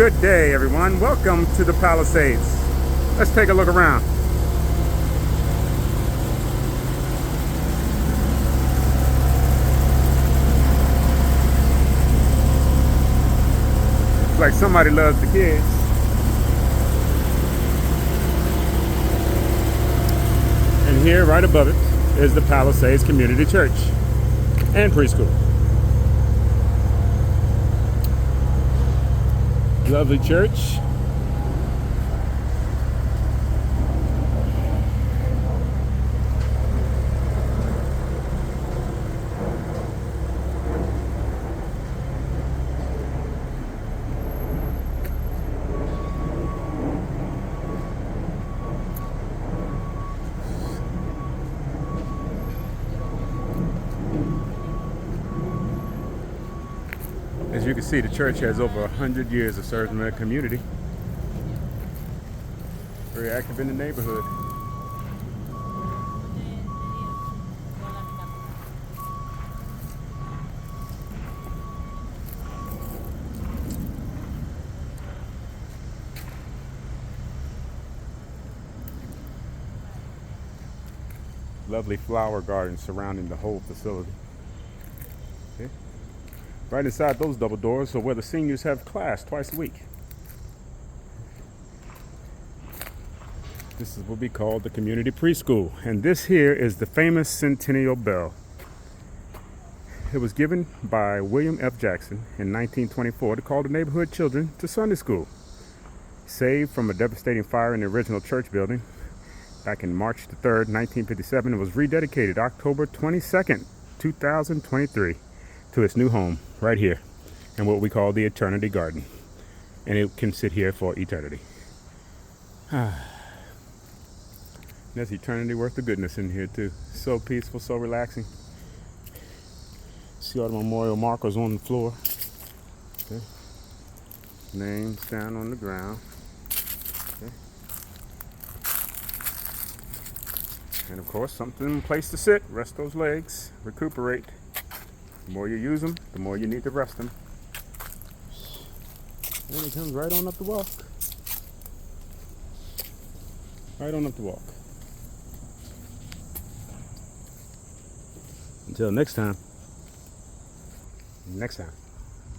Good day, everyone. Welcome to the Palisades. Let's take a look around. Looks like somebody loves the kids. And here, right above it, is the Palisades Community Church and Preschool. Lovely church. As you can see, the church has over 100 years of service in the community. Very active in the neighborhood. Lovely flower gardens surrounding the whole facility. Okay. Right inside those double doors are where the seniors have class twice a week. This is what we call the community preschool. And this here is the famous Centennial Bell. It was given by William F. Jackson in 1924 to call the neighborhood children to Sunday school. Saved from a devastating fire in the original church building back in March the 3rd, 1957, it was rededicated October 22nd, 2023 to its new home right here in what we call the Eternity Garden. And it can sit here for eternity. There's eternity worth of goodness in here too. So peaceful, so relaxing. See all the memorial markers on the floor. Okay. Names down on the ground. Okay. And of course, something, place to sit, rest those legs, recuperate. The more you use them, the more you need to rest them. And it comes right on up the walk. Right on up the walk. Until next time. Next time.